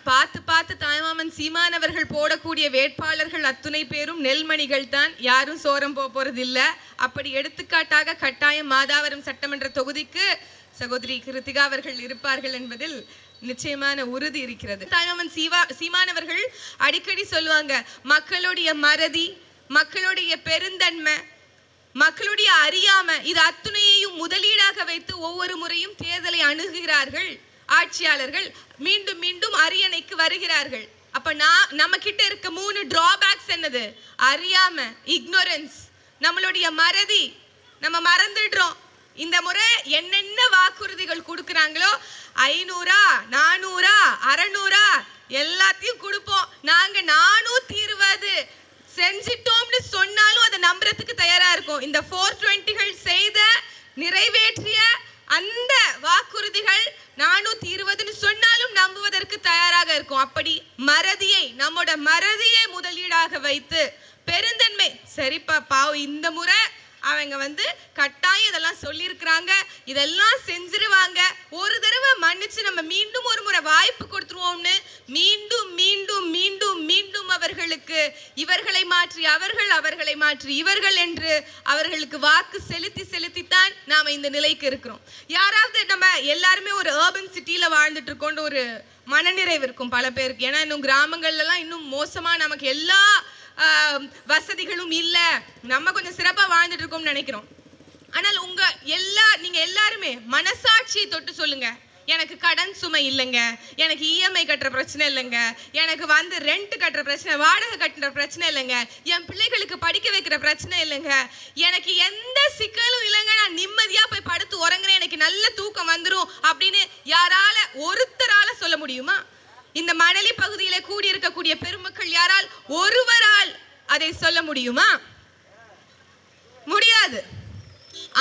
பார்த்து பார்த்து தாய்மாமன் சீமான் அவர்கள் போடக்கூடிய வேட்பாளர்கள் அத்துணை பேரும் நெல்மணிகள் தான், யாரும் சோரம் போறது இல்ல. அப்படி எடுத்துக்காட்டாக கட்டாயம் மாதாவரம் சட்டமன்ற தொகுதிக்கு சகோதரி கிருத்திகா அவர்கள் இருப்பார்கள் என்பதில் நிச்சயமான உறுதி இருக்கிறது. தாய்மாமன் சீமான் அவர்கள் அடிக்கடி சொல்லுவாங்க, மக்களுடைய மறதி, மக்களுடைய பெருந்தன்மை, மக்களுடைய அறியாம, இது அத்துணையையும் முதலீடாக வைத்து ஒவ்வொரு முறையும் தேர்தலை அணுகுகிறார்கள் ஆட்சியாளர்கள். மீண்டும் மீண்டும் அரியணைக்கு வருகிறார்கள். அப்ப நம்ம கிட்ட இருக்க 3 டிராபேக்ஸ் என்னது? அறியாம, இக்னோரன்ஸ், நம்மளுடைய மறதி. நம்ம மறந்துடுறோம். இந்த முறை என்னென்ன வாக்குறுதிகள் கொடுக்குறாங்களோ 500, 400, 600 எல்லாத்தையும் கொடுப்போம். நாங்க 420 செஞ்சிட்டோம்னு சொன்னாலும் அதை நம்புறதுக்கு தயாரா இருக்கும். இந்த 420கள் செய்த நிறைவேற்றிய அந்த வாக்குறுதிகள் 420ன்னு சொன்னாலும் நம்புவதற்கு தயாராக இருக்கும். அப்படி மறதியை, நம்மோட மறதியை முதலீடாக வைத்து பெருந்தன்மை, சரிப்பா பாவம் இந்த முறை அவங்க கட்டாயம் இதெல்லாம் சொல்லியிருக்கிறாங்க, இதெல்லாம் செஞ்சிருவாங்க, ஒரு தடவை மன்னிச்சு நம்ம மீண்டும் ஒரு முறை வாய்ப்பு கொடுத்துருவோம்னு மீண்டும் மீண்டும் மீண்டும் மீண்டும் அவர்களுக்கு இவர்களை மாற்றி அவர்கள், அவர்களை மாற்றி இவர்கள் என்று அவர்களுக்கு வாக்கு செலுத்தி செலுத்தித்தான் நாம இந்த நிலைக்கு இருக்கிறோம். யாராவது நம்ம எல்லாருமே ஒரு அர்பன் சிட்டியில வாழ்ந்துட்டு இருக்கோன்ற ஒரு மனநிறைவு இருக்கும் பல பேருக்கு. ஏன்னா இன்னும் கிராமங்கள்ல எல்லாம் இன்னும் மோசமா நமக்கு எல்லா வசதிகளும் இல்ல, நம்ம கொஞ்சம் சிறப்பா வாழ்ந்துட்டு இருக்கோம்னு நினைக்கிறோம். ஆனால் நீங்க எல்லாருமே மனசாட்சியை தொட்டு சொல்லுங்க, எனக்கு கடன் சுமை இல்லைங்க, எனக்கு இஎம்ஐ கட்டுற பிரச்சனை இல்லைங்க, எனக்கு ரெண்ட் கட்டுற பிரச்சனை, வாடகை கட்டுற பிரச்சனை இல்லைங்க, என் பிள்ளைகளுக்கு படிக்க வைக்கிற பிரச்சனை இல்லைங்க, எனக்கு எந்த சிக்கலும் இல்லைங்க, நான் நிம்மதியா போய் படுத்து உறங்குறேன், எனக்கு நல்ல தூக்கம் வந்துடும் அப்படின்னு யாரால ஒருத்தரால சொல்ல முடியுமா? இந்த மணலி பகுதியில கூடியிருக்கக்கூடிய பெருமக்கள் யாரால் ஒருவரால் அதை சொல்ல முடியுமா? முடியாது.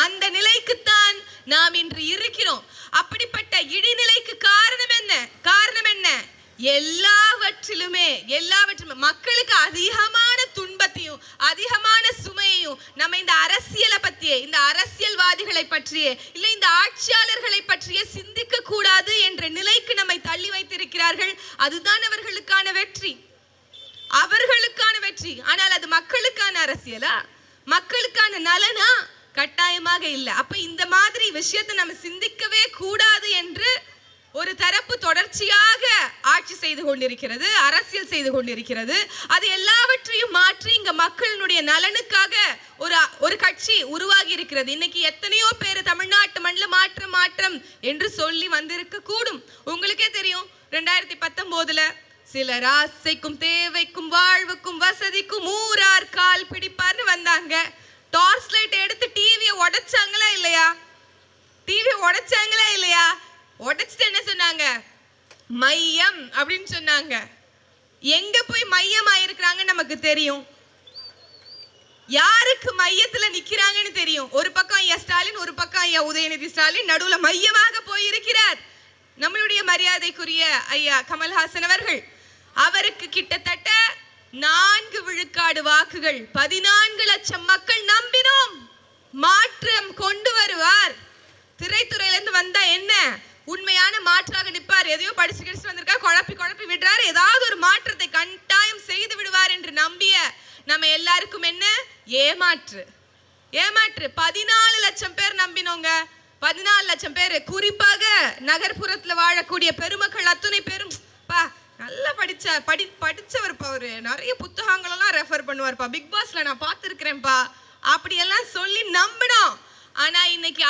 அந்த நிலைக்குத்தான் நாம் இன்று இருக்கிறோம். அப்படிப்பட்ட இடிநிலைக்கு காரணம் என்ன? எல்லாவற்றிலுமே மக்களுக்கு அதிகமான துன்பத்தையும் அதிகமான சுமையையும் நம்ம இந்த அரசியலை பற்றியே, இந்த அரசியல்வாதிகளை பற்றியே, இல்லை இந்த ஆட்சியாளர்களை பற்றியே சிந்திக்க கூடாது என்ற நிலைக்கு நம்மை தள்ளி வைத்திருக்கிறார்கள். அதுதான் அவர்களுக்கான வெற்றி, அவர்களுக்கான வெற்றி. ஆனால் அது மக்களுக்கான அரசியலா, மக்களுக்கான நலனா? கட்டாயமாக இல்லை. அப்ப இந்த மாதிரி விஷயத்தை நம்ம சிந்திக்கவே கூடாது என்று ஒரு தரப்பு தொடர்ச்சியாக ஆட்சி செய்து கொண்டிருக்கிறது, அரசியல் செய்து கொண்டிருக்கிறது. அது எல்லாவற்றையும் மாற்றி இங்க மக்களுடைய நலனுக்காக ஒரு கட்சி உருவாகி இருக்கிறது. இன்னைக்கு எத்தனையோ பேர் தமிழ்நாட்டு மண்ணில் மாற்றம் என்று சொல்லி வந்திருக்க கூடும். உங்களுக்கே தெரியும், 2019 சிலர் ஆசைக்கும் தேவைக்கும் வாழ்வுக்கும் வசதிக்கும் ஊரார் கால் பிடிப்பார்னு வந்தாங்க. டார்ச் லைட் எடுத்து டிவியை உடைச்சாங்களா இல்லையா? உடைச்சிட்டு என்ன சொன்னாங்க? மையம் அப்படின்னு சொன்னாங்க. எங்க போய் மையம் ஆயிருக்கிறாங்க நமக்கு தெரியும். யாருக்கு மையத்துல நிக்கிறாங்கன்னு தெரியும். ஒரு பக்கம் ஐயா ஸ்டாலின், ஒரு பக்கம் ஐயா உதயநிதி ஸ்டாலின், நடுவுல மையமாக போயிருக்கிறார் நம்மளுடைய மரியாதைக்குரிய ஐயா கமல்ஹாசன் அவர்கள். அவருக்கு கிட்டத்தட்ட 4 விழுக்காடு வாக்குகள், 14 லட்சம் மக்கள் நம்பினோம். மாற்றம் கொண்டு வருவார், திரைத்துறையிலிருந்து வந்தா என்ன உண்மையான மாற்றாக நிற்பார், எதையோ படிச்சு வந்திருக்கா, குழப்பி விடுறாரு, ஏதாவது ஒரு மாற்றத்தை கட்டாயம் செய்து விடுவார் என்று நம்பிய நம்ம எல்லாருக்கும் என்ன ஏமாற்று. 14 லட்சம் பேர் நம்பினோங்க. 14 லட்சம் பேர், குறிப்பாக நகர்ப்புறத்துல வாழக்கூடிய பெருமக்கள் அத்துணை பேரும் நல்லா படிச்சவர்ப்பா, அவரு நிறைய புத்தகங்கள் எல்லாம் ரெஃபர் பண்ணுவார்ப்பா, பிக் பாஸ்ல நான் பார்த்திருக்கிறேன்ப்பா அப்படியெல்லாம் சொல்லி நம்பினோம். ஆனா இன்னைக்கு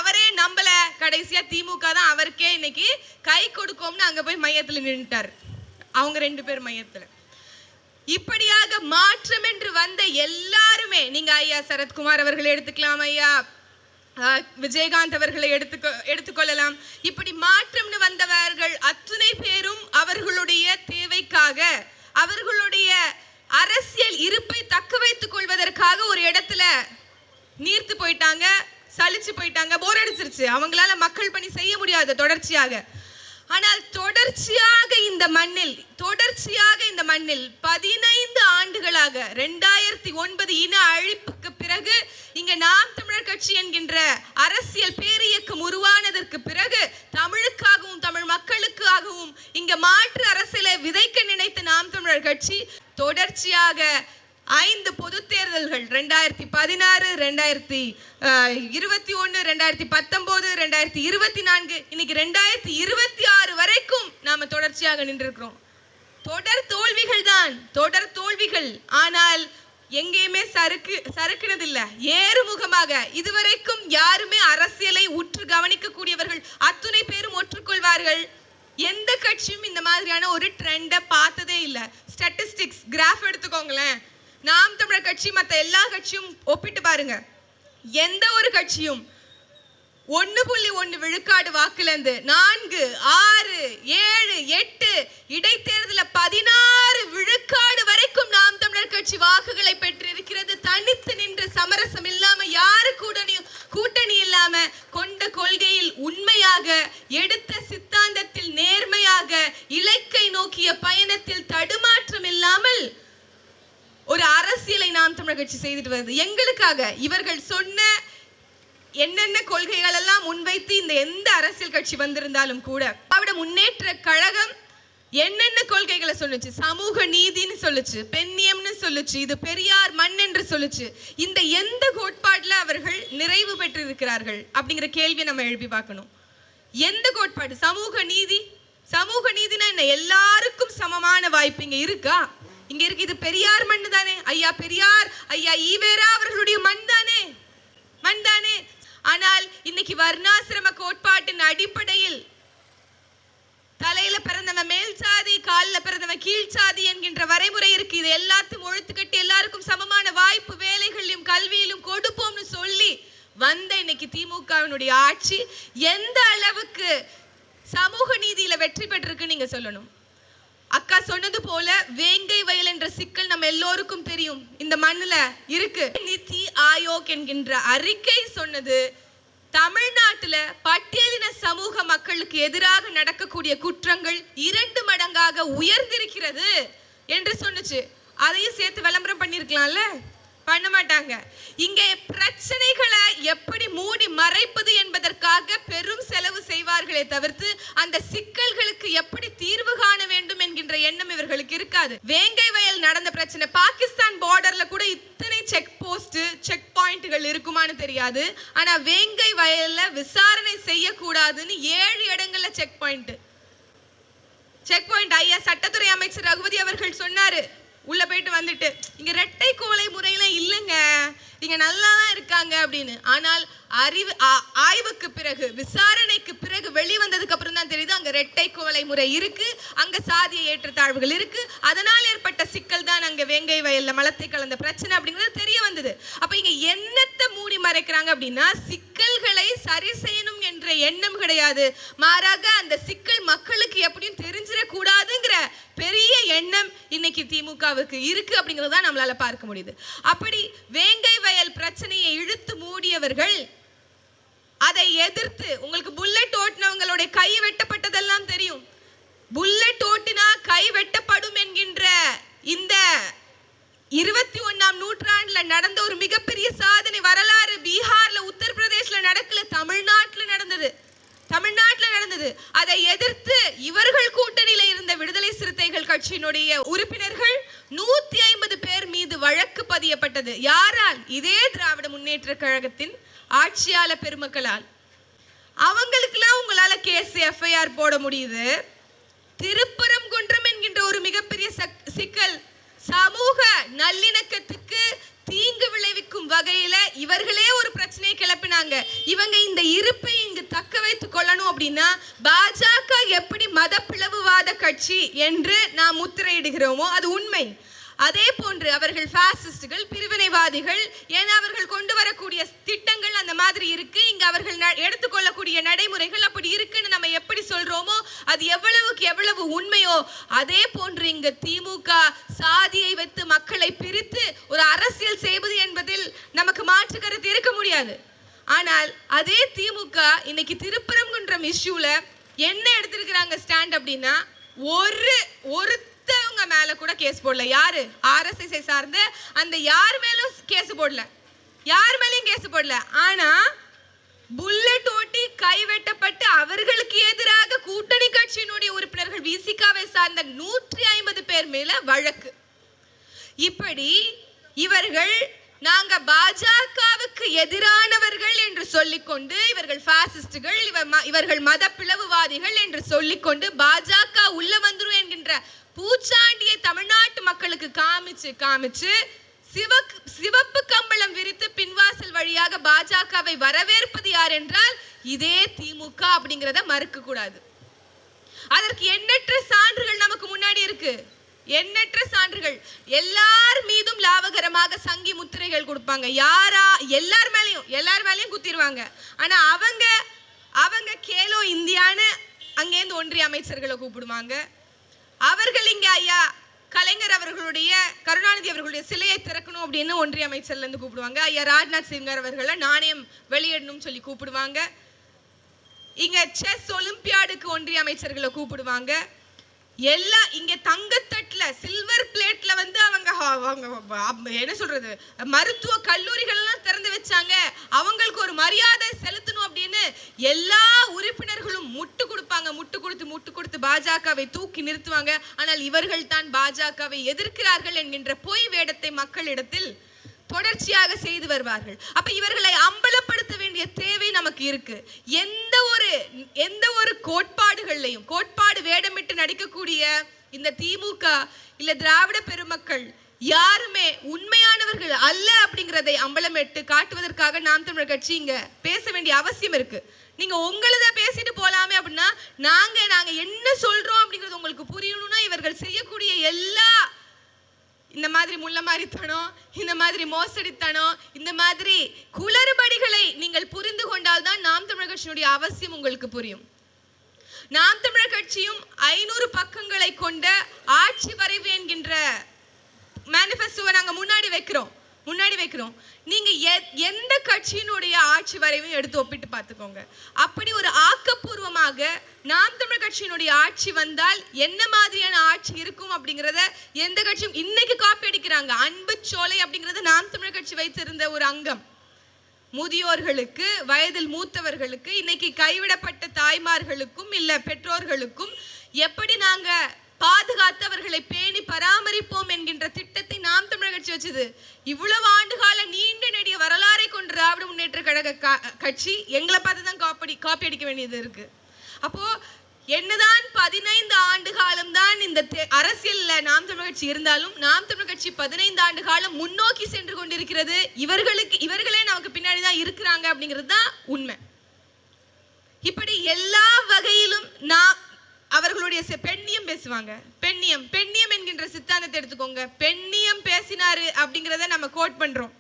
அவரே நம்பல. கடைசியா திமுக தான் அவருக்கே இன்னைக்கு கை கொடுக்கும்னு அங்க போய் மையத்துல நின்றுட்டார். அவங்க 2 பேர் மையத்துல. இப்படியாக மாற்றம் என்று வந்த எல்லாருமே, நீங்க ஐயா சரத்குமார் அவர்களை எடுத்துக்கலாம், ஐயா விஜயகாந்த் அவர்களை எடுத்துக்கொள்ளலாம். இப்படி மாற்றம்னு வந்தவர்கள் அத்துணை பேரும் அவர்களுடைய தேவைக்காக, அவர்களுடைய அரசியல் இருப்பை தக்க வைத்துக் கொள்வதற்காக ஒரு இடத்துல நீர்த்து போயிட்டாங்க, சலிச்சு போயிட்டாங்க, போர் அடிச்சிருச்சு, அவங்களால மக்கள் பணி செய்ய முடியாது தொடர்ச்சியாக. ஆனால் தொடர்ச்சியாக இந்த மண்ணில் 15 ஆண்டுகளாக 2009 இன அழிப்புக்கு பிறகு இங்க நாம் தமிழர் கட்சி என்கின்ற அரசியல் பேரியக்கம் உருவானதற்கு பிறகு தமிழுக்காகவும் தமிழ் மக்களுக்காகவும் இங்க மாற்று அரசியலை விதைக்க நினைத்த நாம் தமிழர் கட்சி தொடர்ச்சியாக 5 பொது தேர்தல்கள் 2016, 2021, 2019, 2024 இன்னைக்கு 2026 வரைக்கும் நாம தொடர்ச்சியாக நின்றிருக்கிறோம். தொடர் தோல்விகள். ஆனால் எங்கேயுமே சறுக்குனது இல்ல. ஏறுமுகமாக இதுவரைக்கும் யாருமே அரசியலை உற்று கவனிக்க கூடியவர்கள் அத்துணை பேரும் ஒற்றுக்கொள்வார்கள். எந்த கட்சியும் இந்த மாதிரியான ஒரு ட்ரெண்ட பார்த்ததே இல்ல. ஸ்டாட்டிஸ்டிக்ஸ் கிராஃப் எடுத்துக்கோங்களேன். நாம் தமிழர் கட்சி மற்ற எல்லா கட்சியும் ஒப்பிட்டு பாருங்க. எந்த ஒரு கட்சியும் 1.1 விழுக்காடு வாக்குலேருந்து 4, 6, 7, 8 இடைத்தேர்தல 16 விழுக்காடு வரைக்கும் நாம் தமிழர் கட்சி வாக்குகளை பெற்றிருக்கிறது. தனித்து நின்று சமரசம் இல்லாம யாரு கூட்டணி இல்லாம கொண்ட கொள்கையில் உண்மையாக எடுத்த சித்தாந்தத்தில் நேர்மையாக இலக்கை நோக்கிய பயணத்தில் தடுமாற்றம் இல்லாமல் ஒரு அரசியலை நாம் தமிழர் கட்சி செய்துட்டு வருது. எங்களுக்காக இவர்கள் சொன்ன என்னென்ன கொள்கைகள் எல்லாம் முன்வைத்து இந்த எந்த அரசியல் கட்சி வந்திருந்தாலும் கூட திராவிட முன்னேற்ற கழகம் என்னென்ன கொள்கைகளை சொல்லுச்சு? சமூக நீதின்னு சொல்லுச்சு, பெண்ணியம்னு சொல்லுச்சு, இது பெரியார் மண் என்று சொல்லுச்சு. இந்த எந்த கோட்பாடுல அவர்கள் நிறைவு பெற்றிருக்கிறார்கள் அப்படிங்கிற கேள்வியை நம்ம எழுப்பி பார்க்கணும். எந்த கோட்பாடு? சமூக நீதினா என்ன? எல்லாருக்கும் சமமான வாய்ப்பு இங்க இருக்கா? இங்க இருக்கு. இது பெரியார் மண் தானே? ஐயா பெரியார், ஐயா ஈவேரா அவர்களுடைய மண் தானே? ஆனால் இன்னைக்கு வர்ணாசிரம கோட்பாட்டின் அடிப்படையில் தலையில பிறந்தவன் மேல் சாதி, காலில் பிறந்தவன் கீழ் சாதி என்கின்ற வரைமுறை இருக்கு. இது எல்லாத்தையும் ஒழுத்து கட்டி எல்லாருக்கும் சமமான வாய்ப்பு வேலைகளிலும் கல்வியிலும் கொடுப்போம்னு சொல்லி வந்த இன்னைக்கு திமுகவினுடைய ஆட்சி எந்த அளவுக்கு சமூக நீதியில வெற்றி பெற்றிருக்கு நீங்க சொல்லணும். அக்கா சொன்னது போல வேங்கை வயல் என்ற சிக்கல் நம்ம எல்லோருக்கும் தெரியும், இந்த மண்ணுல இருக்கு. நிதி ஆயோக் என்கின்ற அறிக்கை சொன்னது தமிழ்நாட்டுல பட்டியலின சமூக மக்களுக்கு எதிராக நடக்கக்கூடிய குற்றங்கள் 2 மடங்காக உயர்ந்திருக்கிறது என்று சொன்னுச்சு. அதையும் சேர்த்து விளம்பரம் பண்ணிருக்கலாம்ல, பண்ண மாட்டாங்க. இங்கே பிரச்சனைகளை எப்படி மூடி மறைப்பது என்பதற்காக பெரும் செலவு செய்வார்களே தவிர்த்து அந்த சிக்கல்களுக்கு எப்படி தீர்வு காண வேண்டும் என்கின்ற எண்ணம் இவர்களுக்கு இருக்காது. வேங்கை வயல் நடந்த பிரச்சனை, பாகிஸ்தான் பார்டர்ல கூட இத்தனை செக் பாயிண்ட்கள் இருக்குமான்னு தெரியாது. ஆனா வேங்கை வயல்ல விசாரணை செய்யக்கூடாதுன்னு 7 இடங்கள்ல செக் பாயிண்ட் ஐயா சட்டத்துறை அமைச்சர் ரகுபதி அவர்கள் சொன்னாரு. உள்ள போயிட்டு வந்துட்டு இங்க இரட்டை கோலை முறையில இல்லைங்க, இங்க நல்லா தான் இருக்காங்க அப்படின்னு. ஆனால் ஆய்வுக்கு பிறகு விசாரணைக்கு பிறகு வெளிவந்ததுக்கு அப்புறம் தான் தெரியுது அங்க இரட்டை கோலை முறை இருக்கு, அங்க சாதிய ஏற்றத்தாழ்வுகள் இருக்கு, அதனால் ஏற்பட்ட சிக்கல் தான் அங்க வேங்கை வயல்ல மலத்தை கலந்த பிரச்சனை அப்படிங்கிறது தெரிய வந்தது. அப்ப இங்க என்னத்தை மூடி மறைக்கிறாங்க அப்படின்னா சிக்கல்களை சரி செய்யணும் என்ற எண்ணம் கிடையாது. மாறாக அந்த சிக்கல் மக்களுக்கு எப்படியும் தெரிஞ்சிடக்கூடாதுங்கிற பெரிய எண்ணம் இன்னைக்கு திமுகவுக்கு இருக்கு அப்படிங்கறத நம்மளால பார்க்க முடியுது. அப்படி வேங்கை வயல் பிரச்சனையை இழுத்து மூடியவர்கள் அதை எதிர்த்து, உங்களுக்கு புல்லட் ஓட்டினவங்களுடைய கை வெட்டப்பட்டதெல்லாம் தெரியும். புல்லட் ஓட்டினா கை வெட்டப்படும் என்கின்ற இந்த 21ஆம் நூற்றாண்டுல நடந்த ஒரு மிகப்பெரிய சாதனை வரலாறு பீகார்ல, உத்தரப்பிரதேஷ்ல நடக்கல, தமிழ்நாட்டுல நடந்தது. அதை எதிர்த்து இவர்கள் கூட்டணியில இருந்த விடுதலை சிறுத்தைகள் கட்சியினுடைய உறுப்பினர்கள் 150 பேர் மீது வழக்கு பதியப்பட்டது. யாரால்? இதே திராவிட முன்னேற்ற கழகத்தின் ஆட்சியாளர் பெருமக்களால். அவங்களுக்கெல்லாம் உங்களால கேஸ் எஃப்ஐஆர் போட முடியுது. திருப்பரங்குன்றம் என்கின்ற ஒரு மிகப்பெரிய சிக்கல், சமூக நல்லிணக்கத்துக்கு தீங்கு விளைவிக்கும் வகையில இவர்களே ஒரு பிரச்சனையை கிளப்பினாங்க. இவங்க இந்த இருப்பை இங்கு தக்க வைத்துக் கொள்ளணும் அப்படின்னா பாஜக எப்படி மத பிளவுவாத கட்சி என்று நாம் முத்திரையிடுகிறோமோ அது உண்மை. அதே போன்று அவர்கள் பாசிஸ்டுகள், பிரிவினைவாதிகள், ஏன்னா அவர்கள் கொண்டு வரக்கூடிய திட்டங்கள் அந்த மாதிரி இருக்கு, இங்க அவர்கள் எடுத்துக்கொள்ளக்கூடிய நடைமுறைகள் அப்படி இருக்குன்னு நம்ம எப்படி சொல்றோமோ அது எவ்வளவுக்கு எவ்வளவு உண்மையோ அதே போன்று இங்க திமுக சாதியை வைத்து மக்களை பிரித்து ஒரு அரசியல் செய்வது என்பதில் நமக்கு மாற்று கருத்து இருக்க முடியாது. ஆனால் அதே திமுக இன்னைக்கு திருப்பரங்குன்றம் இஷ்யூல என்ன எடுத்திருக்கிறாங்க ஸ்டாண்ட் அப்படின்னா ஒருத்தவங்க மேல கூட கேஸ் போடல. யாரு? RSS சார்ந்த அந்த யார் மேலும் கேஸ் போடல. யார் மேலேயும் கேஸ் போடல. ஆனா புல்லட் ஓட்டி கைவெட்டப்பட்டு அவர்களுக்கு எதிராக கூட்டணி கட்சியினுடைய உறுப்பினர்கள் விசிகாவை சார்ந்த 150 பேர் மேல வழக்கு. இப்படி இவர்கள் நாங்க பாஜகவுக்கு எதிரானவர்கள் என்று சொல்லிக்கொண்டு, இவர்கள் பாசிஸ்டுகள், இவர்கள் மத பிளவுவாதிகள் என்று சொல்லிக்கொண்டு பாஜக உள்ள வந்துரும் என்கின்ற பூச்சாண்டியை தமிழ்நாட்டு மக்களுக்கு காமிச்சு சிவப்பு கம்பளம் விரித்து பின்வாசல் வழியாக பாஜகவை வரவேற்பது யார் என்றால் இதே திமுக அப்படிங்கிறத மறுக்க கூடாது. அதற்கு எண்ணற்ற சான்றுகள் நமக்கு முன்னாடி இருக்கு. எண்ணற்ற சான்றுகள். எல்லார் மீதும் லாபகரமாக சங்கி முத்திரைகள் கொடுப்பாங்க. எல்லார் மேலயும் குத்திடுவாங்க. ஆனா அவங்க கேலோ இந்தியான்னு அங்கேருந்து ஒன்றிய அமைச்சர்களை கூப்பிடுவாங்க. அவர்கள் இங்க ஐயா கலைஞர் அவர்களுடைய, கருணாநிதி அவர்களுடைய சிலையை திறக்கணும் அப்படின்னு ஒன்றிய அமைச்சர்ல இருந்து கூப்பிடுவாங்க. ஐயா ராஜ்நாத் சிங் அவர்களை நாணயம் வெளியிடணும்னு சொல்லி கூப்பிடுவாங்க. இங்க செஸ் ஒலிம்பியாடுக்கு ஒன்றிய அமைச்சர்களை கூப்பிடுவாங்க. எல்லாம் இங்க தங்கத்தட்டுல சில்வர் பிளேட்ல வந்து அவங்க என்ன சொல்றது, மருத்துவ கல்லூரிகள் எல்லாம் திறந்து வச்சாங்க. அவங்களுக்கு ஒரு மரியாதை செலுத்தணும் அப்படின்னு எல்லா உறுப்பினர்களும் முட்டு கொடுத்து பாஜகவை தூக்கி நிறுத்துவாங்க. ஆனால் இவர்கள் தான் பாஜகவை எதிர்க்கிறார்கள் என்கின்ற பொய் வேடத்தை மக்களிடத்தில் தொடர்ச்சியாக செய்து வருவார்கள். அப்ப இவர்களை அம்பலப்படுத்த வேண்டிய தேவை நமக்கு இருக்கு. எந்த ஒரு கோட்பாடுகளையும் கோட்பாடு வேடமிட்டு நடிக்கக்கூடிய இந்த திமுக இல்ல திராவிட பெருமக்கள் யாருமே உண்மையானவர்கள் அல்ல அப்படிங்கறதை அம்பலமிட்டு காட்டுவதற்காக நாம் தமிழர் கட்சி இங்க பேச வேண்டிய அவசியம் இருக்கு. நீங்க உங்களத பேசிட்டு போலாமே அப்படின்னா நாங்க என்ன சொல்றோம் அப்படிங்கிறது உங்களுக்கு புரியணும்னா இவர்கள் செய்யக்கூடிய எல்லா இந்த மாதிரி முள்ளமாரித்தனம், இந்த மாதிரி மோசடித்தனம், இந்த மாதிரி குளறுபடிகளை நீங்கள் புரிந்து கொண்டால் தான் நாம் தமிழர் கட்சியினுடைய அவசியம் உங்களுக்கு புரியும். நாம் தமிழர் கட்சியும் 500 பக்கங்களை கொண்ட ஆட்சி வரைவு என்கின்ற மேனிஃபெஸ்டோவை நாங்க முன்னாடி வைக்கிறோம். நீங்க எந்த கட்சியினுடைய ஆட்சி வரைவையும் எடுத்து ஒப்பிட்டு பார்த்துக்கோங்க. அப்படி ஒரு ஆக்கப்பூர்வமாக நாம் தமிழர் கட்சியினுடைய ஆட்சி வந்தால் என்ன மாதிரியான ஆட்சி இருக்கும் அப்படிங்கறத எந்த கட்சியும் இன்னைக்கு காப்பி அடிக்கிறாங்க. அன்பு சோலை அப்படிங்கறது நாம் தமிழர் கட்சி வைத்திருந்த ஒரு அங்கம். முதியோர்களுக்கு, வயதில் மூத்தவர்களுக்கு, இன்னைக்கு கைவிடப்பட்ட தாய்மார்களுக்கும் இல்ல பெற்றோர்களுக்கும் எப்படி நாங்க பாதுகாத்து அவர்களை பேணி பராமரிப்போம் என்கின்ற திட்டத்தை நாம் தமிழர் கட்சி வச்சது. இவ்வளவு ஆண்டுகால நீண்ட நெடிய வரலாறை கொண்ட திராவிட முன்னேற்ற கழக கட்சி எங்களை பார்த்து தான் காப்பி அடிக்க வேண்டியது இருக்கு. அப்போ என்னதான் 15 ஆண்டு காலம் தான் இந்த அரசியல்ல நாம் தமிழர் கட்சி இருந்தாலும் நாம் தமிழர் கட்சி 15 ஆண்டு காலம் முன்னோக்கி சென்று கொண்டிருக்கிறது. இவர்களே நமக்கு பின்னாடி தான் இருக்கிறாங்க அப்படிங்கிறது தான் உண்மை. இப்படி எல்லா வகையிலும் அவர்களுடைய பெண்ணியம் பேசுவாங்க. பெண்ணியம் என்கின்ற சித்தாந்தத்தை எடுத்துக்கோங்க. பெண்ணியம் பேசினாரு அப்படிங்கறத நம்ம கோட் பண்றோம்.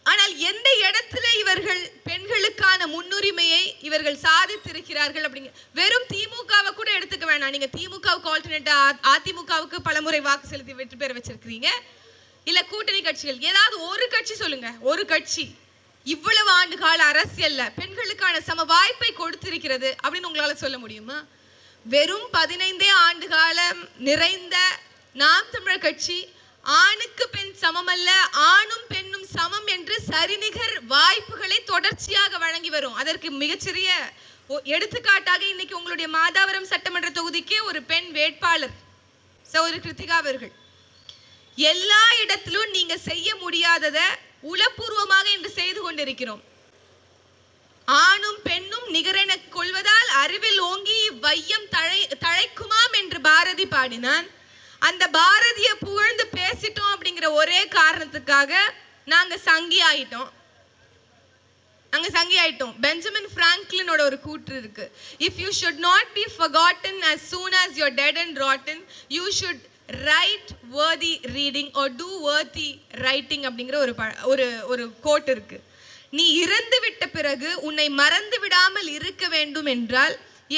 ஆனால் எந்த இடத்துல இவர்கள் பெண்களுக்கான முன்னுரிமையை இவர்கள் சாதித்திருக்கிறார்கள் அப்படிங்க. வெறும் திமுகவை கூட எடுத்துக்க வேணாம். நீங்க திமுகவுக்கு ஆல்டர்னேட்டா அதிமுகவுக்கு பலமுறை வாக்கு செலுத்தி வெற்றி பெற வச்சிருக்கீங்க. இல்ல கூட்டணி கட்சிகள் ஏதாவது ஒரு கட்சி சொல்லுங்க. ஒரு கட்சி இவ்வளவு ஆண்டு கால அரசியல்ல பெண்களுக்கான சம வாய்ப்பை கொடுத்திருக்கிறது அப்படின்னு உங்களால சொல்ல முடியுமா? வெறும் 15 ஆண்டு காலம் நிறைந்த நாம் தமிழர் கட்சி ஆணுக்கு பெண் சமமல்ல, ஆணும் பெண்ணும் சமம் என்று சரிநிகர் வாய்ப்புகளை தொடர்ச்சியாக வழங்கி வரும். அதற்கு மிகச்சிறிய எடுத்துக்காட்டாக இன்னைக்கு உங்களுடைய மாதாவரம் சட்டமன்ற தொகுதிக்கே ஒரு பெண் வேட்பாளர் சகோதரி கிருத்திகா அவர்கள். எல்லா இடத்திலும் நீங்க செய்ய முடியாததை உளப்பூர்வமாக இன்று செய்து கொண்டிருக்கிறோம். ஆணும் பெண்ணும் நிகரென கொள்வதால் அறிவில் ஓங்கி வையம் தழைக்குமாம் என்று பாரதி பாடினான். அந்த பாரதிய புகழ்ந்து பேசிட்டோம் அப்படிங்கிற ஒரே காரணத்துக்காக நாங்க சங்கி ஆயிட்டோம். பெஞ்சமின் பிராங்க்லினோட ஒரு கூற்று இருக்கு. If you should not be forgotten as soon as you're dead and rotten, you should write worthy reading or do worthy writing அப்படிங்கிற ஒரு கோட் இருக்கு. நீ இறந்து விட்ட பிறகு உன்னை மறந்து விடாமல் இருக்க வேண்டும் என்றால்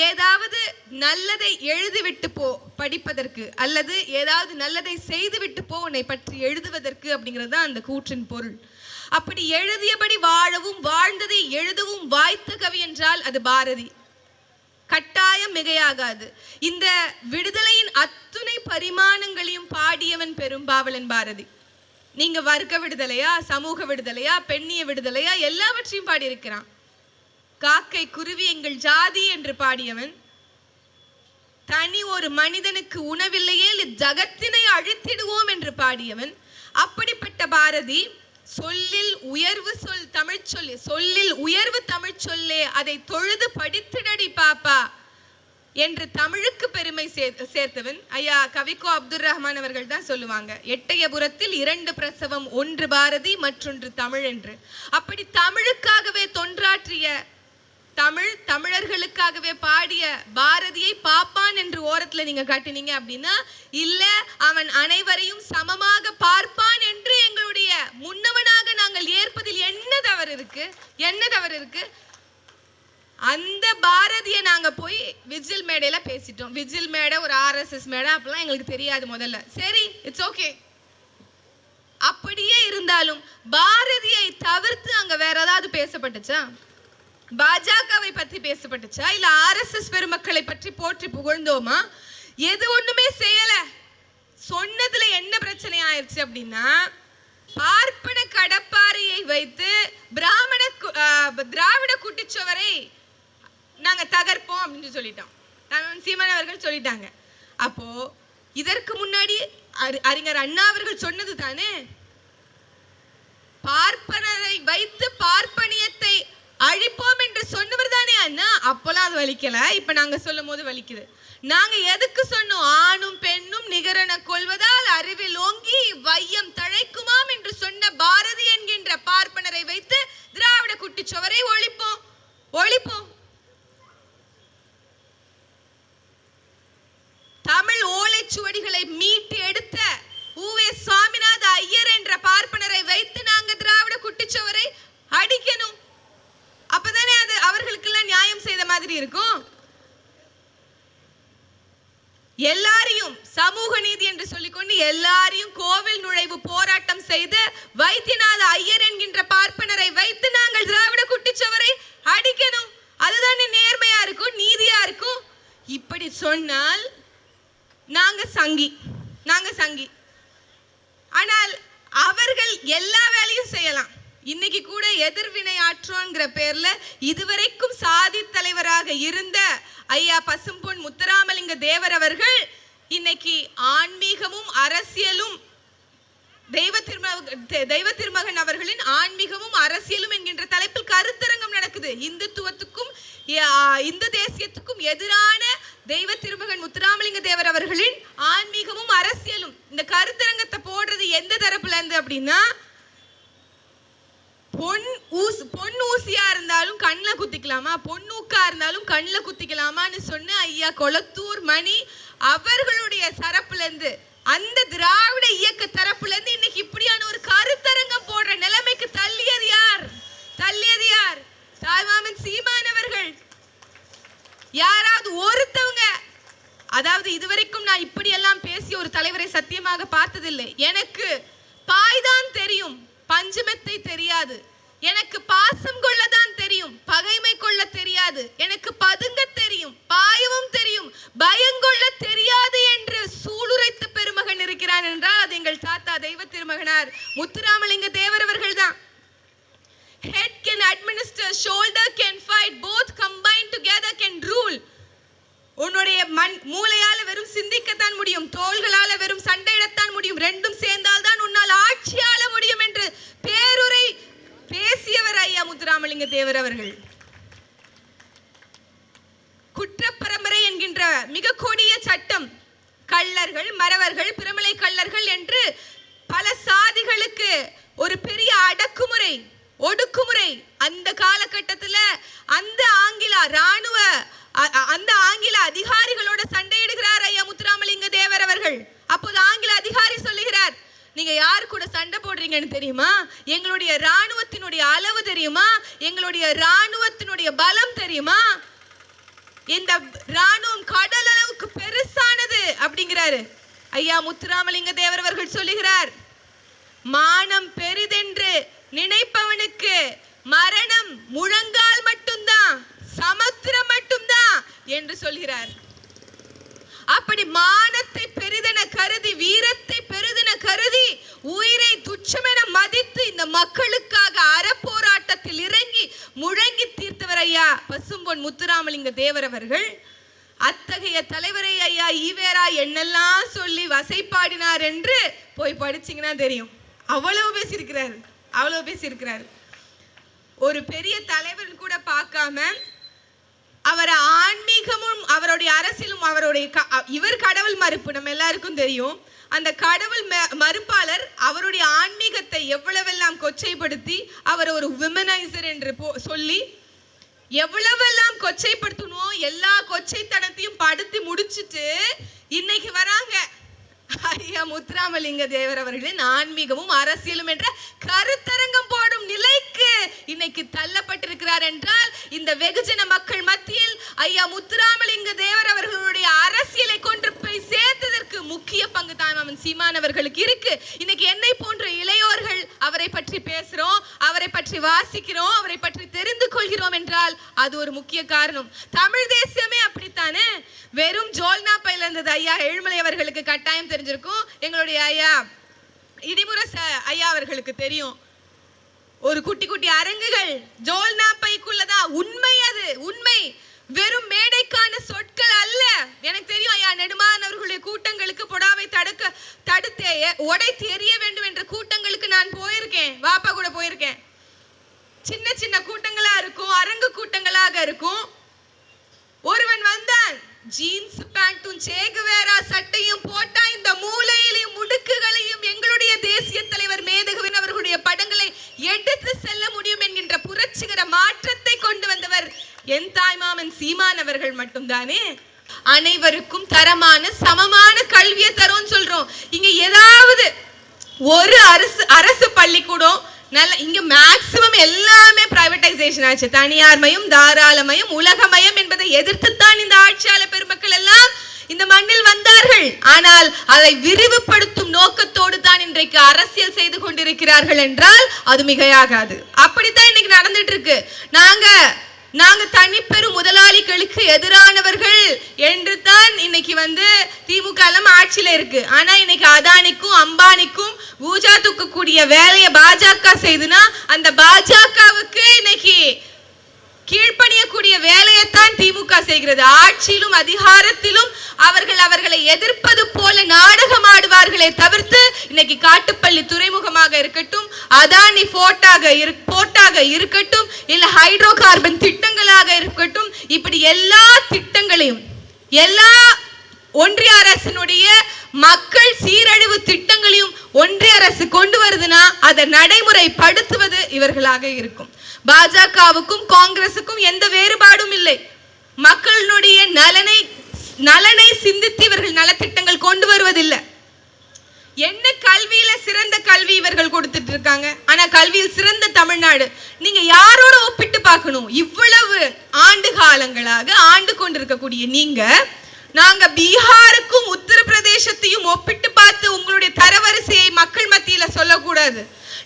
ஏதாவது நல்லதை எழுதிவிட்டு போ படிப்பதற்கு, அல்லது ஏதாவது நல்லதை செய்துவிட்டு போ உன்னை பற்றி எழுதுவதற்கு அப்படிங்கிறது தான் அந்த கூற்றின் பொருள். அப்படி எழுதியபடி வாழவும் வாழ்ந்ததை எழுதவும் வாய்த்த கவி என்றால் அது பாரதி. கட்டாயம் மிகையாகாது. இந்த விடுதலையின் அத்துணை பரிமாணங்களையும் பாடியவன் பெரும்பாவலன் பாரதி. நீங்க வர்க்க விடுதலையா, சமூக விடுதலையா, பெண்ணிய விடுதலையா, எல்லாவற்றையும் பாடியிருக்கிறான். காக்கை குருவி எங்கள் ஜாதி என்று பாடியவன், தனி ஒரு மனிதனுக்கு உணவில்லையே ஜகத்தினை அழித்திடுவோம் என்று பாடியவன். அப்படிப்பட்ட பாரதி சொல்லில் உயர்வு சொல் தமிழ் சொல்லி, சொல்லில் உயர்வு தமிழ் சொல்லே, அதை தொழுது படித்திடடி பாப்பா என்று தமிழுக்கு பெருமை சேர்த்தவன் ஐயா கவிக்கோ அப்துல் ரஹ்மான் அவர்கள் தான் சொல்லுவாங்க, எட்டயபுரத்தில் 2 பிரசவம், ஒன்று பாரதி மற்றொன்று தமிழ் என்று. அப்படி தமிழுக்காகவே தொன்றாற்றிய, தமிழர்களுக்காகவே பாடிய பாரதியை பாப்பான் என்று ஓரத்துல நீங்க காட்டினீங்க அப்படின்னா, இல்ல அவன் அனைவரையும் சமமாக பார்ப்பான் என்று எங்களுடைய முன்னவனாக நாங்கள் ஏற்பதில் என்ன தவறு இருக்கு? என்ன தவறு இருக்கு? அந்த பாரதியை நாங்க போய் விஜில் மேடையில பேசிட்டோம். விஜில் மேடை ஒரு RSS மேடை அப்படிலாம் எங்களுக்கு தெரியாது முதல்ல. சரி, இட்ஸ் ஓகே. அப்படியே இருந்தாலும் பாரதியை தவிர்த்து அங்க வேற ஏதாவது பேசப்பட்டுச்சா? பாஜகவை பற்றி பேசப்பட்டுச்சா? இல்ல RSS பெருமக்களை பற்றி போற்றி புகழ்ந்தோமா? எது ஒண்ணுமே செய்யல. சொன்னதுல என்ன பிரச்சனை ஆயிருச்சு அப்படின்னா, பார்ப்பன கடப்பாறையை வைத்து திராவிட குட்டிச்சவரை நாங்க தகர்ப்போம் அப்படின்னு சொல்லிட்டோம். சீமான் அவர்கள் சொல்லிட்டாங்க. அப்போ இதற்கு முன்னாடி அறிஞர் அண்ணா அவர்கள் சொன்னது தானே, பார்ப்பனரை வைத்து பார்ப்பனியத்தை அழிப்போம் என்று சொன்னவர் தானே அண்ணா. அப்போலாம் அது வலிக்கல, இப்ப நாங்க சொல்லும் போது வலிக்குது. நாங்க எதுக்கு சொன்னோம்? ஆணும் பெண்ணும் நிகரென கொள்வதால் அறிவில் ஓங்கி வையம் தழைக்குமாம் என்று சொன்ன பாரதி என்கின்ற பார்ப்பனரை வைத்து திராவிட குட்டிச்சவரை ஒழிப்போம் ஒழிப்போம். தமிழ் ஓலைச்சுவடிகளை மீட்டு எடுத்த ஊவே சாமிநாத ஐயர் என்ற பார்ப்பனரை வைத்து நாங்க திராவிட குட்டிச்சவரை அடிக்கணும். அப்பதானே அது அவர்களுக்கெல்லாம் நியாயம் செய்த மாதிரி இருக்கும். எல்லாரையும் சமூக நீதி என்று சொல்லிக்கொண்டு எல்லாரையும் கோவில் நுழைவு போராட்டம் செய்து வைத்தியநாத ஐயர் என்கின்ற பார்ப்பனரை வைத்து நாங்கள் திராவிட குட்டிச்சவரை அடிக்கணும். அதுதானே நேர்மையா இருக்கும், நீதியா இருக்கும். இப்படி சொன்னால் நாங்க சங்கி. ஆனால் அவர்கள் எல்லா வேலையும் செய்யலாம். இன்னைக்கு கூட எதிர்வினை ஆற்றோங்கிற பேர்ல இதுவரைக்கும் சாதி தலைவராக இருந்த ஐயா பசும்பொன் முத்துராமலிங்க தேவர் அவர்கள் இன்னைக்கு ஆன்மீகமும் அரசியலும், தெய்வ திருமகன் அவர்களின் ஆன்மீகமும் அரசியலும் என்கின்ற தலைப்பில் கருத்தரங்கம் நடக்குது. இந்துத்துவத்துக்கும் இந்து தேசியத்துக்கும் எதிரான தெய்வ திருமகன் முத்துராமலிங்க தேவர் அவர்களின் ஆன்மீகமும் அரசியலும். இந்த கருத்தரங்கத்தை போடுறது எந்த தரப்புல இருந்து அப்படின்னா, பொன் ஊசியா இருந்தாலும் கண்ணில் குத்திக்கலாமா, பொன்னூக்கா இருந்தாலும் கண்ணில் குத்திக்கலாமான்னு சொன்ன ஐயா கொளத்தூர் மணி அவர்களுடைய தரப்புல இருந்து, அந்த திராவிட இயக்க தரப்புல இருந்து இன்னைக்கு இப்படியான ஒரு கருத்தரங்கம் போடுற நிலைமைக்கு தள்ளியது யார்? தாய்மாமன் சீமான் அவர்கள். யாராவது ஒருத்தவங்க, அதாவது இதுவரைக்கும் நான் இப்படி எல்லாம் பேசி ஒரு தலைவரை சத்தியமாக பார்த்ததில்லை. எனக்கு பாய்தான் தெரியும், பஞ்சமெத்தை தெரியாது. எனக்கு பாசம் கொள்ளதான் தெரியும், பகைமை கொள்ள தெரியாது. எனக்கு பதுங்க தெரியும், பாயவும் தெரியும், பயங்கொள்ள தெரியாது என்று சூளுரைத்த பெருமகன் இருக்கிறான் என்றால் அது எங்கள் தாத்தா தெய்வ திருமகனார் முத்துராமலிங்க தேவர் அவர்கள் தான். Head can administer, shoulder can fight, both combined together can rule. உன்னுடைய மூளையால வெறும் சிந்திக்கத்தான் முடியும், தோள்களால வெறும் சண்டையிடத்தான் முடியும், ரெண்டும் சேர்ந்தால் தான் உன்னால் ஆட்சியாள முடியும் என்று பேருரை பேசியவர் ஐயா முத்துராமலிங்க தேவர் அவர்கள். குற்றப்பரம்பரை என்கின்ற மிக கொடிய சட்டம், கள்ளர்கள், மறவர்கள், பிரமலை கள்ளர்கள் என்று பல சாதிகளுக்கு ஒரு பெரிய அடக்குமுறை, ஒடுக்குமுறை. அந்த காலகட்டத்தில் அந்த ஆங்கில அதிகாரிகளோட சண்டையிடுகிறார் ஐயா முத்துராமலிங்க தேவர் அவர்கள். அப்போது ஆங்கில அதிகாரி சொல்லுகிறார், நீங்க யார் கூட சண்டை போடுறீங்கன்னு தெரியுமா? எங்களுடைய ராணுவத்தினுடைய அளவு தெரியுமா? எங்களுடைய ராணுவத்தினுடைய பலம் தெரியுமா? இந்த ராணுவம் கடல் அளவுக்கு பெருசானது அப்படிங்கிறாரு ஐயா முத்துராமலிங்க தேவர் அவர்கள். சொல்லுகிறார், மானம் பெரிதென்று நினைப்பவனுக்கு மரணம் முழங்கால் மட்டும்தான், சமுத்திரம் மட்டும்தான் என்று சொல்கிறார். அப்படி மானத்தை பெரிதென கருதி, வீரத்தை பெரிதென கருதி உயிரை துச்ச பொன் முத்துராமலிங்க தேவர் அவர்கள் அத்தகைய தலைவரை ஐயா ஈவேரா என்னெல்லாம் சொல்லி வசைப்பாடினார் என்று போய் படிச்சீங்கன்னா தெரியும். அவ்வளவு பேசியிருக்கிறாரு. ஒரு பெரிய தலைவர் கூட பார்க்காம அவரை ஆன்மீகமும் அவருடைய அரசியலும் இவர் கடவுள் மறுப்பு நம்ம எல்லாருக்கும் தெரியும். அந்த கடவுள் மறுப்பாளர் அவருடைய ஆன்மீகத்தை எவ்வளவெல்லாம் கொச்சைப்படுத்தி அவர் ஒரு விமனைசர் என்று சொல்லி எவ்வளவெல்லாம் கொச்சைப்படுத்தணும் எல்லா கொச்சைத்தனத்தையும் படுத்தி முடிச்சுட்டு இன்னைக்கு வராங்க ஐயா முத்துராமலிங்க தேவர் அவர்களின் ஆன்மீகமும் அரசியலும் என்ற கருத்தரங்கம் போடும் நிலைக்கு இன்னைக்கு தள்ளப்பட்டிருக்கிறார் என்றால் இந்த வெகுஜன மக்கள் மத்தியில் ஐயா முத்துராமலிங்க தேவர் அவர்களுடைய அரசியலை கொண்டு போய் சேர்த்ததற்கு முக்கிய பங்கு தாய்மாமன் சீமான் அவர்களுக்கு இருக்கு. இன்னைக்கு என்னை போன்ற இளையோர்கள் அவரை பற்றி பேசுறோம், அவரை பற்றி வாசிக்கிறோம், அவரை பற்றி தெரிந்து கொள்கிறோம் என்றால் அது ஒரு முக்கிய காரணம். தமிழ் தேசியமே அப்படித்தானே. வெறும் ஜோல்னா பையில இருந்தது ஐயா ஏழுமலை அவர்களுக்கு கட்டாயம் தெரிஞ்சிருக்கும். எங்களுடைய ஐயா இடிமுரச ஐயா அவர்களுக்கு தெரியும். ஒரு குட்டி குட்டி அரங்குகள் ஜோல்னா பைக்குள்ளதான். உண்மை, அது உண்மை. வெறும் மேடைக்கான சொற்கள் அல்ல. எனக்கு தெரியும் ஐயா நெடுமாறன் அவர்களுடைய கூட்டங்களுக்கு புடாவை தடுத்து உடைத்து எறிய வேண்டும் என்ற கூட்டங்களுக்கு நான் போயிருக்கேன், வாப்பா கூட போயிருக்கேன். சின்ன சின்ன கூட்டங்களா இருக்கும், அரங்கு கூட்டங்களாக இருக்கும். ஒருவன் வந்தான், ஜீன்ஸ் பேண்டும் சேகுவேரா சட்டையும் போட்டா இந்த மூலையிலையும் முடுக்குகளையும் எங்களுடைய தேசிய தலைவர் மேதகவின் அவர்களுடைய படங்களை எடுத்து செல்ல முடியும் என்கின்ற புரட்சிகர மாற்றத்தை கொண்டு வந்தவர் என் தாய்மாமன் சீமான் அவர்கள் மட்டும்தானே. அனைவருக்கும் தரமான சமமான கல்வியை தரும் சொல்றோம். இங்க ஏதாவது ஒரு அரசு பள்ளிக்கூடம் நல்ல, இங்க மேக்சிமம் எல்லாமே பிரைவேடைசேஷன் ஆச்சு. தனியார்மயம், தாராளமயம், உலகமயம் என்பதை எதிர்த்துத்தான் இந்த ஆட்சியாளர் பெருமக்கள் எல்லாம் இந்த மண்ணில் வந்தார்கள். ஆனால் அதை விரிவுபடுத்தும் நோக்கத்தோடு தான் இன்றைக்கு அரசியல் செய்து கொண்டிருக்கிறார்கள் என்றால் அது மிகையாகாது. அப்படித்தான் இன்னைக்கு நடந்துட்டு இருக்கு. நாங்க தனிப்பெரும் முதலாளிகளுக்கு எதிரானவர்கள் என்று தான் இன்னைக்கு திமுக ஆட்சியில இருக்கு. ஆனா இன்னைக்கு அதானிக்கும் அம்பானிக்கும் பூஜா தூக்கக்கூடிய வேலையை பாஜக செய்துனா அந்த பாஜகவுக்கு இன்னைக்கு கீழ்ப்பணியக்கூடிய வேலையைத்தான் திமுக செய்கிறது. ஆட்சியிலும் அதிகாரத்திலும் அவர்களை எதிர்ப்பது போல நாடகம் ஆடுவார்களே தவிர்த்து இன்னைக்கு காட்டுப்பள்ளி துறைமுகமாக இருக்கட்டும், அதானி போர்ட்டாக இருக்கட்டும், இல்ல ஹைட்ரோ கார்பன் திட்டங்களாக இருக்கட்டும், இப்படி எல்லா திட்டங்களையும் எல்லா ஒன்றிய அரசினுடைய மக்கள் சீரழிவு திட்டங்களையும் ஒன்றிய அரசு கொண்டு வருதுன்னா அதை நடைமுறைப்படுத்துவது இவர்களாக இருக்கும். பாஜகவுக்கும் காங்கிரசுக்கும் எந்த வேறுபாடும் இல்லை. மக்களுடைய நலனை சிந்தித்து இவர்கள் நலத்திட்டங்கள் கொண்டு வருவதில்லை. என்ன கல்வியில சிறந்த கல்வி இவர்கள் கொடுத்துட்டு இருக்காங்க. ஆனா கல்வியில் சிறந்த தமிழ்நாடு நீங்க யாரோட ஒப்பிட்டு பார்க்கணும்? இவ்வளவு ஆண்டு காலங்களாக ஆண்டு கொண்டிருக்கக்கூடிய நீங்க, நாங்க பீகாருக்கும் உத்தரப்பிரதேசத்தையும் ஒப்பிட்டு பார்த்து உங்களுடைய தரவரிசையை மக்கள் மத்தியில சொல்லக்கூடாது.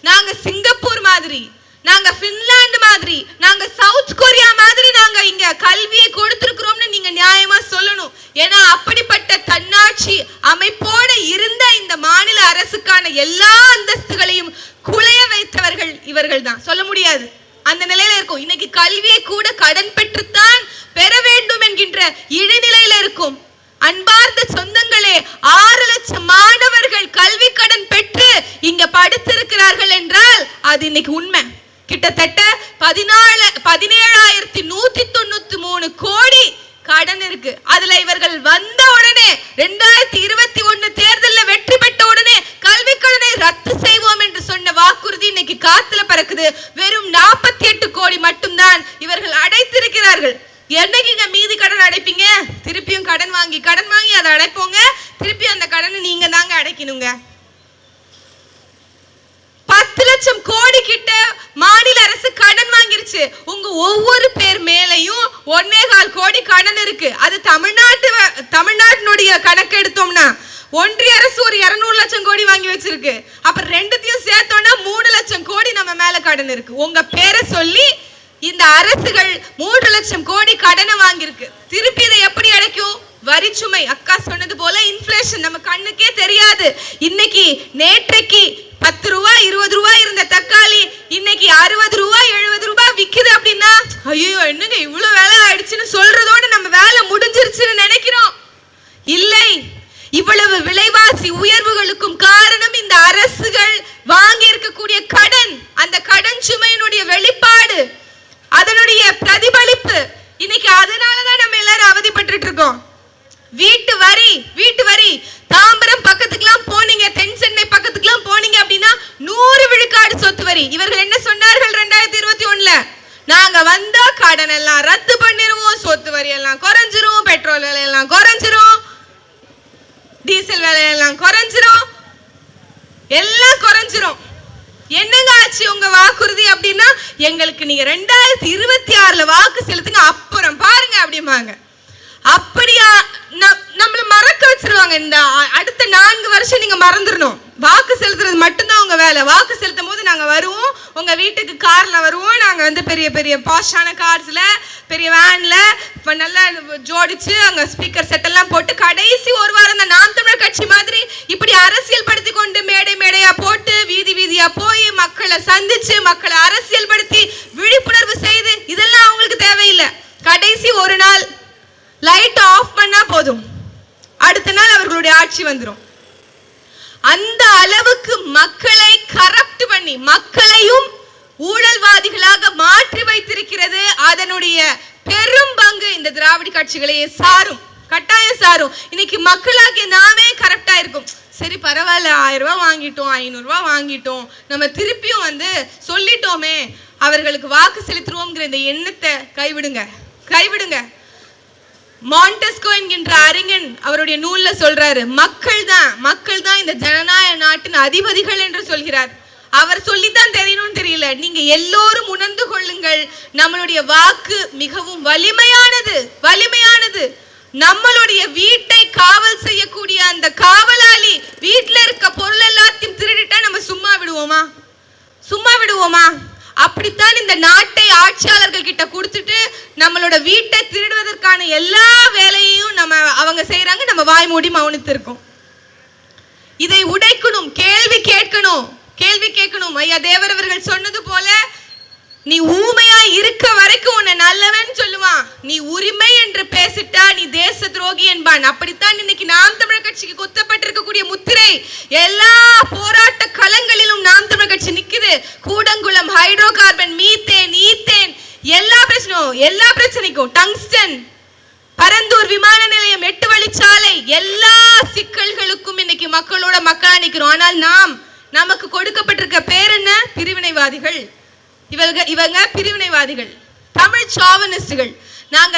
நாங்க சிங்கப்பூர் மாதிரி, நாங்க பின்லாந்து மாதிரி, நாங்க சவுத் கொரியா மாதிரி நாங்க இங்க கல்வியை கொடுத்திருக்கிறோம்னு நீங்க நியாயமா சொல்லணும். ஏன்னா அப்படிப்பட்ட தன்னாட்சி அமைப்போட இருந்த இந்த மாநில அரசுக்கான எல்லா அந்தஸ்துகளையும் குலைய வைத்தவர்கள் இவர்கள் தான். சொல்ல முடியாது, அந்த நிலையில இருக்கும். இன்னைக்கு கல்வியை கூட கடன் பெற்றுத்தான் பெற வேண்டும் என்கின்ற இடைநிலையில இருக்கும். அன்பார்ந்த சொந்தங்களே, 6 லட்சம் மாணவர்கள் கல்வி கடன் பெற்று இங்க படித்திருக்கிறார்கள் என்றால் அது இன்னைக்கு உண்மை. கிட்டத்தட்ட 17,193 கோடி கடன் இருக்கு. அதுல இவர்கள் வந்த உடனே 2021 தேர்தலில் வெற்றி பெற்ற உடனே கல்வி கடனை ரத்து செய்வோம் என்று சொன்ன வாக்குறுதி இன்னைக்கு காத்துல பறக்குது. வெறும் 48 கோடி மட்டும்தான் இவர்கள் அடைத்திருக்கிறார்கள். என்னைக்கு மீதி கடன் அடைப்பீங்க? திருப்பியும் கடன் வாங்கி அதை அடைப்போங்க. திருப்பி அந்த கடனை நீங்க தாங்க அடைக்கணுங்க. 10 லட்சம் கோடி கிட்ட மாநில அரசு கடன் வாங்கிருச்சு. உங்க ஒவ்வொரு பேர் மேலையும் 1.25 கோடி கடன் இருக்கு. அது தமிழ்நாட்டினுடைய கணக்கு எடுத்தோம்னா ஒன்றிய அரசு ஒரு 200 லட்சம் கோடி வாங்கி வச்சிருக்கு. அப்புறம் ரெண்டுத்தையும் சேர்த்தோம்னா 3 லட்சம் கோடி நம்ம மேல கடன் இருக்கு. உங்க பேரை சொல்லி இந்த அரசுகள் 3 லட்சம் கோடி கடனை வாங்கியிருக்கு. திருப்பி இதை எப்படி அடைக்கும்? வரிச்சுமை, அக்கா சொன்னது போல இன்ஃப்ளேஷன் நம்ம கண்ணுக்கே தெரியாது. இன்னைக்கு நேற்றைக்கு 10 ரூபாய் 20 ரூபாய் இருந்த தக்காளி இன்னைக்கு 60 ரூபாய் 70 ரூபாய் விக்குது அப்படின்னா ஐயோ என்னங்க இவ்வளவு வேலை ஆயிடுச்சுன்னு சொல்றதோட நம்ம வேலை முடிஞ்சிருச்சுன்னு நினைக்கிறோம். இல்லை, இவ்வளவு விலைவாசி உயர்வுகளுக்கும் காரணம் இந்த அரசுகள் வாங்கி இருக்கக்கூடிய கடன், அந்த கடன் சுமையினுடைய வெளிப்பாடு, அதனுடைய பிரதிபலிப்பு. இன்னைக்கு அதனாலதான் நம்ம எல்லாரும் அவதிப்பட்டு இருக்கோம். வீட்டு வரி தாம்பரம் பக்கத்துக்குலாம் போனீங்க, தென் சென்னை பக்கத்துக்குலாம் போனீங்க அப்படின்னா 100 விழுக்காடு சொத்து வரி. இவர்கள் என்ன சொன்னார்கள் 2021ல? நாங்க வந்தா கடன் எல்லாம் ரத்து பண்ணிடுவோம், சொத்து வரி எல்லாம் குறைஞ்சிரும், பெட்ரோல் விலை எல்லாம் குறைஞ்சிரும், டீசல் விலை எல்லாம் குறைஞ்சிரும், எல்லாம் குறைஞ்சிரும். என்னங்க ஆச்சு உங்க வாக்குறுதி அப்படின்னா, எங்களுக்கு நீங்க 2026ல வாக்கு செலுத்துங்க அப்புறம் பாருங்க அப்படிமாங்க. அப்படியா நம்மள மறக்க வச்சிருவாங்க. இந்த அடுத்த 4 வருஷம் நீங்க மறந்துடணும். வாக்கு செலுத்துறது மட்டும்தான் உங்க வேலை. வாக்கு செலுத்தும் போது நாங்க வருவோம், உங்க வீட்டுக்கு கார்ல வருவோம். நாங்க வந்து பெரிய பெரிய பாஷான கார்ஸ்ல, பெரிய வேன்ல நல்லா ஜோடிச்சு அங்க ஸ்பீக்கர் செட் எல்லாம் போட்டு கடைசி ஒரு வாரம் தான் நாம் தமிழர் கட்சி மாதிரி இப்படி அரசியல் படுத்தி கொண்டு மேடை மேடையா போட்டு வீதி வீதியா போய் மக்களை சந்திச்சு மக்களை அரசியல் படுத்தி விழிப்புணர்வு செய்து இதெல்லாம் அவங்களுக்கு தேவையில்லை. கடைசி ஒரு நாள் லைட் ஆஃப் பண்ணா போதும், அடுத்த நாள் அவர்களுடைய ஆட்சி வந்துடும். அந்த அளவுக்கு மக்களை கரப்ட் பண்ணி மக்களையும் ஊழல்வாதிகளாக மாற்றி வைத்திருக்கிறது. அதனுடைய பெரும் பங்கு இந்த திராவிட கட்சிகளையே சாரும், கட்டாயம் சாரும். இன்னைக்கு மக்களாகிய நாமே கரெக்டா இருக்கும். சரி பரவாயில்ல, 1000 ரூபாய் வாங்கிட்டோம், 500 ரூபாய் வாங்கிட்டோம், நம்ம திருப்பியும் வந்து சொல்லிட்டோமே அவர்களுக்கு வாக்கு செலுத்துவோம்ங்கிற இந்த எண்ணத்தை கைவிடுங்க. மாண்டெஸ்கோ என்கின்ற அறிஞன் அவருடைய நூல்ல சொல்றாரு, மக்கள் தான் இந்த ஜனநாயக நாட்டின் அதிபதிகள் என்று சொல்கிறார். அவர் சொல்லித்தான் தெரியணும்னு தெரியல, நீங்க எல்லோரும் உணர்ந்து கொள்ளுங்கள். நம்மளுடைய வாக்கு மிகவும் வலிமையானது. நம்மளுடைய வீட்டை காவல் செய்யக்கூடிய அந்த காவலாளி வீட்டுல இருக்க பொருள் எல்லாத்தையும் திருடிட்டா நம்ம சும்மா விடுவோமா? அப்படித்தான் இந்த நாட்டை ஆட்சியாளர்கள் கிட்ட கொடுத்துட்டு நம்மளோட வீட்டை திருடுவதற்கான எல்லா வேலையையும் அவங்க செய்யறாங்க. நம்ம வாய் மூடி மௌனித்து இருக்கோம். இதை உடைக்கணும், கேள்வி கேட்கணும். ஐயா தேவர் அவர்கள் சொன்னது போல, நீ ஊமையா இருக்க வரைக்கும் உன்னை நல்லவன் சொல்லுவான், நீ உரிமை என்று பேசிட்டா நீ தேச துரோகி என்பான். அப்படித்தான் இன்னைக்கு நாம் தமிழர் கட்சிக்கு குத்தப்பட்டிருக்கக்கூடிய முத்திரை. எல்லா போராட்ட களங்களிலும் நாம் தமிழர் கட்சி நிக்குது. Kudankulam, hydro carbon, methane, ethane, எல்லா பிரச்சனைக்கும், டங்ஸ்டன், பரந்தூர் விமான நிலையம், 8 வழிச்சாலை, எல்லா சிக்கல்களுக்கும் இன்னைக்கு மக்களா நிக்கிறோம். ஆனால் நமக்கு கொடுக்கப்பட்டிருக்க பேர் என்ன? பிரிவினைவாதிகள். இவங்க பிரிவினைவாதிகள், தமிழ் சாவனிஸ்டுகள். நாங்க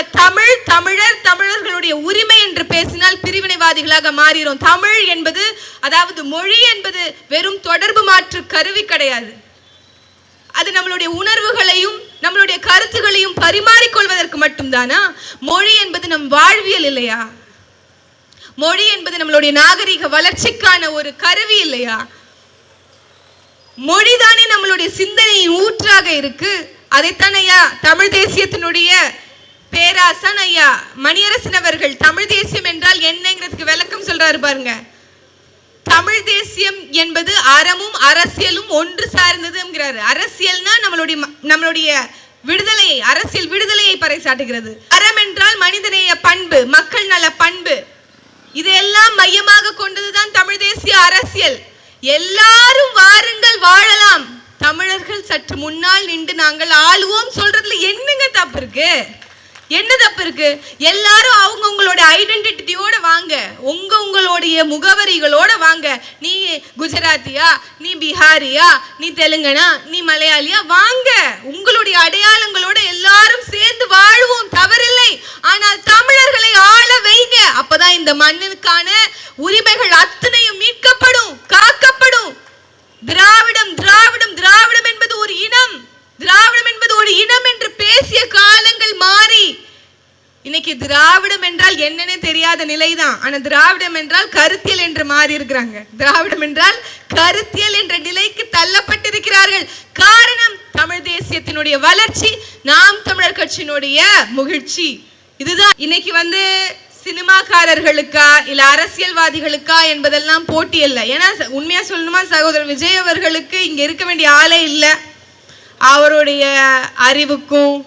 தமிழர்களுடைய உரிமை என்று பேசினால் பிரிவினைவாதிகளாக மாறுகிறோம். தமிழ் என்பது, அதாவது மொழி என்பது வெறும் தொடர்பு மாற்று கருவி கிடையாது. அது நம்மளுடைய உணர்வுகளையும் நம்மளுடைய கருத்துகளையும் பரிமாறிக்கொள்வதற்கு மட்டும்தானா? மொழி என்பது நம் வாழ்வியல் இல்லையா? மொழி என்பது நம்மளுடைய நாகரிக வளர்ச்சிக்கான ஒரு கருவி இல்லையா? மொழிதானே நம்மளுடைய சிந்தனையின் ஊற்றாக இருக்கு. அதைத்தான் ஐயா தமிழ் தேசியத்தினுடைய பேராசன் ஐயா மணியரசன் அவர்கள் தமிழ் தேசியம் என்றால் என்னங்கிறதுக்கு விளக்கம் சொல்றாரு பாருங்க. தமிழ் தேசியம் என்பது அறமும் அரசியலும் ஒன்று சார்ந்ததுங்கிறாரு. அரசியல்னா நம்மளுடைய விடுதலையை, அரசியல் விடுதலையை பறைசாட்டுகிறது. அறம் என்றால் மனிதநேய பண்பு, மக்கள் நல பண்பு, இதையெல்லாம் மையமாக கொண்டதுதான் தமிழ் தேசிய அரசியல். எல்லாரும் வாருங்கள் வாழலாம், தமிழர்கள் சற்று முன்னால் நின்று நாங்கள் ஆளுவோம் சொல்றதுல என்னங்க தப்பு இருக்கு? எல்லாரும் அவங்கவுங்களோட ஐடென்டிட்டியோட வாங்க, உங்களுடைய முகவரிகளோட வாங்க. நீ குஜராத்தியா, நீ பீகாரியா, நீ தெலுங்கனா, நீ மலையாளியா, வாங்க. உங்களுடைய அடையாளங்களோட எல்லாரும் சேர்ந்து வாழுவோம், தவறில்லை. ஆனால் தமிழர்களை ஆள வைங்க. அப்பதான் இந்த மண்ணுக்கான உரிமைகள் அத்தனையும் மீட்கப்படும், காக்கப்படும். திராவிடம் திராவிடம் திராவிடம் என்பது ஒரு இனம், திராவிடம் என்பது ஒரு இனம் என்று பேசிய காலங்கள் மாறி இன்னைக்கு திராவிடம் என்றால் என்னன்னு தெரியாத நிலைதான். ஆனா திராவிடம் என்றால் கருத்தியல் என்று மாறி இருக்கிறாங்க. திராவிடம் என்றால் கருத்தியல் என்ற நிலைக்கு தள்ளப்பட்டிருக்கிறார்கள். காரணம் தமிழ் தேசியத்தினுடைய வளர்ச்சி, நாம் தமிழர் கட்சியினுடைய முகிழ்ச்சி. இதுதான் இன்னைக்கு சினிமாக்காரர்களுக்கா இல்ல அரசியல்வாதிகளுக்கா என்பதெல்லாம் போட்டி அல்ல. ஏன்னா உண்மையா சொல்லணுமா, சகோதரர் விஜய் அவர்களுக்கு இங்க இருக்க வேண்டிய ஆளே இல்லை. அவருடைய அறிவுக்கும்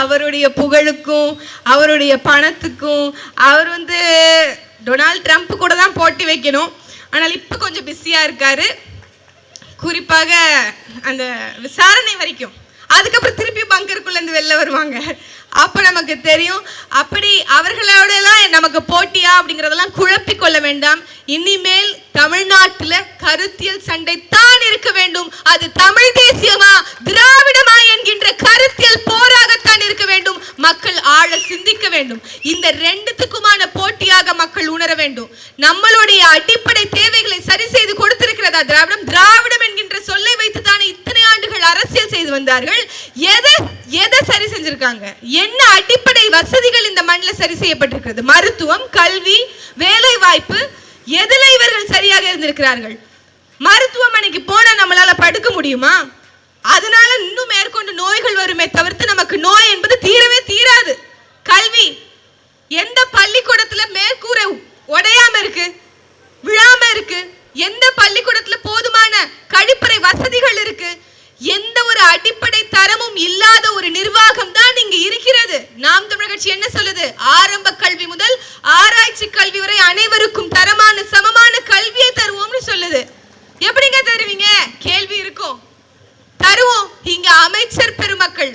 அவருடைய புகழுக்கும் அவருடைய பணத்துக்கும் அவர் டொனால்ட் ட்ரம்ப் கூட தான் போட்டி வைக்கணும். ஆனால் இப்ப கொஞ்சம் பிஸியா இருக்காரு, குறிப்பாக அந்த விசாரணை வரைக்கும். அதுக்கப்புறம் திருப்பி பங்கருக்குள்ள இருந்து வெளில வருவாங்க, அப்ப நமக்கு தெரியும். அப்படி அவர்களோட எல்லாம் நமக்கு போட்டியா அப்படிங்கறதெல்லாம் குழப்பிக் கொள்ள வேண்டாம். இனிமேல் தமிழ்நாட்டுல கருத்தியல் சண்டை தான் இருக்க வேண்டும். அது தமிழ் தேசியமா திராவிடமா என்கின்ற கருத்தியல் போராகத்தான் இருக்க வேண்டும். மக்கள் ஆழ சிந்திக்க வேண்டும். இந்த ரெண்டுத்துக்குமான போட்டியாக மக்கள் உணர வேண்டும். நம்மளுடைய அடிப்படை தேவைகளை சரி செய்து கொடுத்திருக்கிறதா திராவிடம்? திராவிடம் என்கின்ற சொல்லை வைத்து தானே இத்தனை ஆண்டுகள் அரசியல் செய்து வந்தார்கள். எதை சரி செஞ்சிருக்காங்க? என்ன அடிப்படை வசதிகள் இந்த மண்ணில் சரி செய்யப்பட்டிருக்கிறது? மருத்துவம், கல்வி, வேலை வாய்ப்பு, எதுல இவர்கள் சரியாக இருந்திருக்கிறார்கள்? மருத்துவமனைக்கு போனா நம்மளால படுக்க முடியுமா? அதனால இன்னும் மேற்கொண்டு நோய்கள் வருமே தவிர்த்து நமக்கு நோய் என்பது தீரவே தீராது. கல்வி, எந்த பள்ளிக்கூடத்துல மேற்கூரை உடையாம இருக்கு, விழாம இருக்கு? எந்த பள்ளிக்கூடத்துல போதுமான கழிப்பறை வசதிகள் இருக்கு? எந்த ஒரு அடிப்படை தரமும் இல்லாத ஒரு நிர்வாகம் தான் இங்கு இருக்கிறது. நாம் தமிழர் கட்சி என்ன சொல்லுது? ஆரம்ப கல்வி முதல் ஆராய்ச்சி கல்வி வரை அனைவருக்கும் தரமான சமமான கல்வியை தருவோம்னு சொல்லுது. எப்படிங்க தருவீங்க? கேள்வி இருக்கும். தருவோம். இங்க அமைச்சர் பெருமக்கள்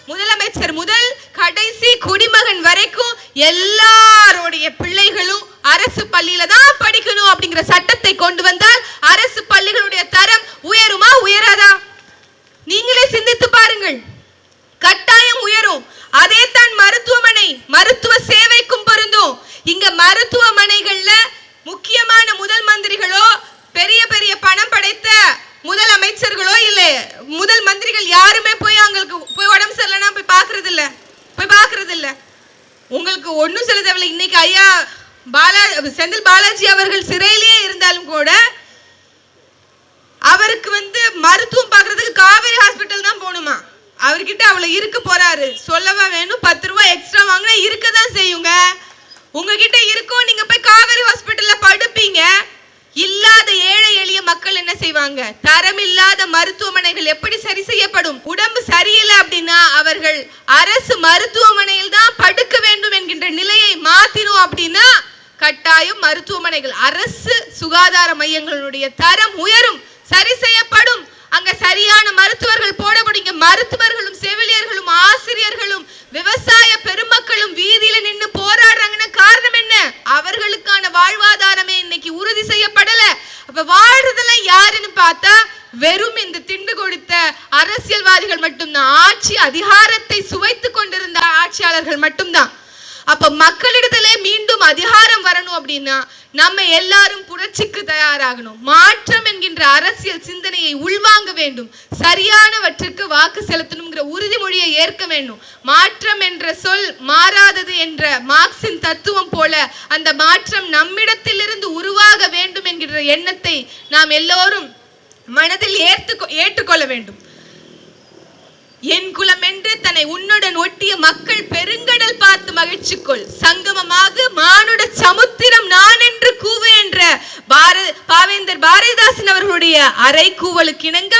முதலமைச்சர் முதல் கடைசி குடிமகன் வரைக்கும் எல்லாருடைய பிள்ளைகளும் அரசு பள்ளியில தான் படிக்கணும் அப்படிங்கிற சட்டத்தை கொண்டு வந்தால் அரசு பள்ளிகளுடைய தரம் உயருமா உயராதா? நீங்களே சிந்தித்து பாருங்கள். கட்டாயம் உயரும். அதே தான் மருத்துவ சேவைக்கும் பொருந்தும். இங்க மருத்துவமனைகள்ல முக்கியமான முதல் மந்திரிகளோ பெரிய பெரிய பணம் படைத்த முதல் அமைச்சர்களோ இல்ல முதல் மந்திரிகள் யாருமே போய் அவங்களுக்கு போய் உடம்பு சரியில்லைன்னா போய் பாக்குறது இல்ல. உங்களுக்கு ஒன்னும் சொல்ல தேவையில்லை. இன்னைக்கு ஐயா செந்தில் பாலாஜி அவர்கள் சிறையிலேயே இருந்தாலும் கூட அவருக்கு மருத்துவம் பார்க்கறதுக்கு காவேரி ஹாஸ்பிட்டல் தான் போகணுமா? அவர்கிட்ட அவ்வளவு இருக்க போறாரு. சொல்லவா வேணும்? 10 ரூபாய் எக்ஸ்ட்ரா வாங்கினா இருக்கதான் செய்யுங்க. உங்ககிட்ட இருக்கும், நீங்க போய் காவேரி ஹாஸ்பிட்டல்ல படுப்பீங்க. இல்லாத ஏழை எளிய மக்கள் என்ன செய்வாங்க? தரமில்லாத மருத்துவமனைகள் எப்படி சரி செய்யப்படும்? உடம்பு சரியில்லை அப்படின்னா அவர்கள் அரசு மருத்துவமனையில் தான் படுக்க வேண்டும் என்கின்ற நிலையை மாத்தினோம் அப்படின்னா கட்டாயம் மருத்துவமனைகள் அரசு சுகாதார மையங்களுடைய தரம் உயரும், சரி செய்யப்படும். அங்க சரியான மருத்துவர்கள் போடப்படுங்க. மருத்துவர்களும் செவிலியர்களும் ஆசிரியர்களும் விவசாய பெருமக்களும் வீதியில நின்று போராடுறாங்கன்னா காரணம் என்ன? அவர்களுக்கான வாழ்வாதாரமே இன்னைக்கு உறுதி செய்யப்படல. அப்ப வாழ்றதெல்லாம் யாருன்னு பார்த்தா வெறும் இந்த திண்டு கொடுத்த அரசியல்வாதிகள் மட்டும்தான். ஆட்சி அதிகாரத்தை சுவைத்து கொண்டிருந்த ஆட்சியாளர்கள் மட்டும்தான். அப்ப மக்களிடத்திலே மீண்டும் அதிகாரம் வரணும் அப்படின்னா நம்ம எல்லாரும் புரட்சிக்கு தயாராகணும். மாற்றம் என்கின்ற அரசியல் சிந்தனையை உள்வாங்க வேண்டும். சரியானவற்றுக்கு வாக்கு செலுத்தணுங்கிற உறுதிமொழியை ஏற்க வேண்டும். மாற்றம் என்ற சொல் மாறாதது என்ற மார்க்சின் தத்துவம் போல அந்த மாற்றம் நம்மிடத்திலிருந்து உருவாக வேண்டும் என்கின்ற எண்ணத்தை நாம் எல்லோரும் மனதில் ஏற்றுக்கொள்ள வேண்டும். என் குலம் என்று தன்னை உன்னுடன் ஒட்டிய மக்கள் பெருங்கடல் பார்த்து மகிழ்ச்சிக்குள் சங்கமமாக மானுட சமுத்திரம் நான் என்று கூவு என்ற பாவேந்தர் பாரதிதாசன் அவர்களுடைய அரை கூவலுக்கு இணங்க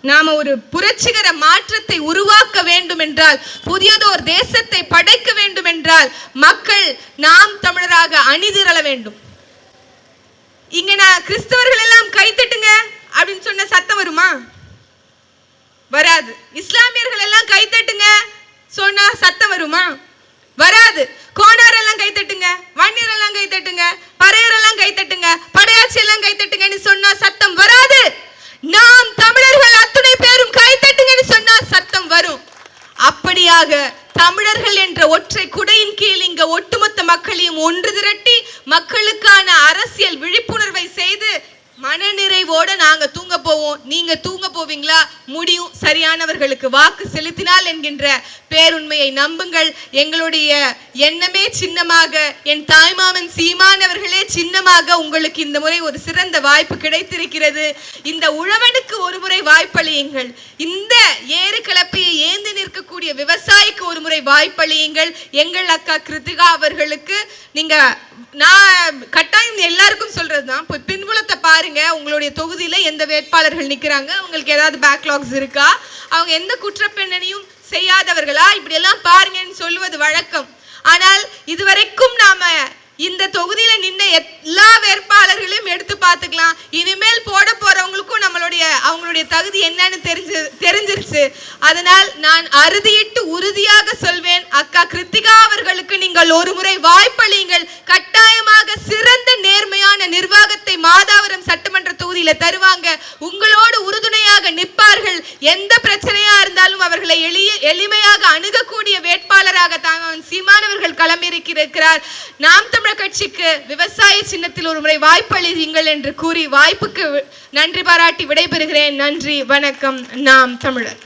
நாம ஒரு புரட்சிகர மாற்றத்தை உருவாக்க வேண்டும் என்றால், புதியதோர் தேசத்தை படைக்க வேண்டும் என்றால் மக்கள் நாம் தமிழராக அணிதிரள வேண்டும். இங்க நான் கிறிஸ்தவர்கள் எல்லாம் கைத்தட்டுங்க அப்படின்னு சொன்ன சத்தம் வருமா? வராது. இஸ்லாமியர்கள் எல்லாம் கைத்தட்டுங்க சொன்னா சத்தம் வருமா? வராது. கோனார் எல்லாம் கைத்தட்டுங்க, வன்னியர் எல்லாம் கைத்தட்டுங்க, பறையர் எல்லாம் கைத்தட்டுங்க, படையாச்சி எல்லாம் கைத்தட்டுங்கன்னு சொன்னா சத்தம் வராது. நாம் தமிழர்கள் அத்துணை பேரும் கைத்தட்டுங்கன்னு சொன்னா சத்தம் வரும். அப்படியாக தமிழர்கள் என்ற ஒற்றை குடையின் கீழ் இங்க ஒட்டுமொத்த மக்களையும் ஒன்று திரட்டி மக்களுக்கான அரசியல் விழிப்புணர்வை செய்து மனநிறைவோடு நாங்க தூங்க போவோம். போவோம், நீங்க தூங்க போவீங்களா? முடியும் சரியானவர்களுக்கு வாக்கு செலுத்தினால் என்கின்ற பேருண்மையை நம்புங்கள். எங்களுடைய எண்ணமே சின்னமாக, என் தாய்மாமன் சீமான் அவர்களே சின்னமாக உங்களுக்கு இந்த முறை ஒரு சிறந்த வாய்ப்பு கிடைத்திருக்கிறது. இந்த உழவனுக்கு ஒரு முறை வாய்ப்பளியுங்கள். இந்த ஏறு கலப்பையை ஏந்தி நிற்கக்கூடிய விவசாயிக்கு ஒரு முறை வாய்ப்பளியுங்கள். எங்கள் அக்கா கிருத்திகா அவர்களுக்கு நீங்க, நான் கட்டாயம் எல்லாருக்கும் சொல்றதுதான், போய் பின்புலத்தை பாருங்க. உங்களுடைய தொகுதியில எந்த வேட்பாளர்கள் நிக்கிறாங்க, அவங்களுக்கு ஏதாவது பேக்லாக்ஸ் இருக்கா, அவங்க எந்த குற்றப்பெண்ணனையும் செய்யாதவர்களா, இப்படி எல்லாம் பாருங்கன்னு சொல்லுவது வழக்கம். ஆனால் இதுவரைக்கும் நாம இந்த தொகுதியில நின்ன எல்லா வேட்பாளர்களையும் எடுத்து பார்த்துக்கலாம். இனிமேல் போட போறவங்களுக்கும் அவங்களுடைய தகுதி என்னன்னு தெரிஞ்சிருச்சு. அதனால் நான் அறுதியிட்டு உறுதியாக சொல்வேன், அக்கா கிருத்திகா அவர்களுக்கு நீங்கள் ஒரு முறை வாய்ப்பளியுங்கள். கட்டாயமாக சிறந்த நேர்மையான நிர்வாகத்தை மாதாவரம் சட்டமன்ற தொகுதியில தருவாங்க. உங்களோடு உறுதுணையாக நிற்பார்கள். எந்த பிரச்சனையா இருந்தாலும் அவர்களை எளிமையாக அணுகக்கூடிய வேட்பாளராக தாங்கள் சீமானவர்கள் களமிறக்கிறார். நாம் தமிழர் கட்சிக்கு விவசாய சின்னத்தில் ஒரு முறை வாய்ப்பளியுங்கள் என்று கூறி வாய்ப்புக்கு நன்றி பாராட்டி விடைபெறுகிறேன். நன்றி, வணக்கம். நாம் தமிழர்.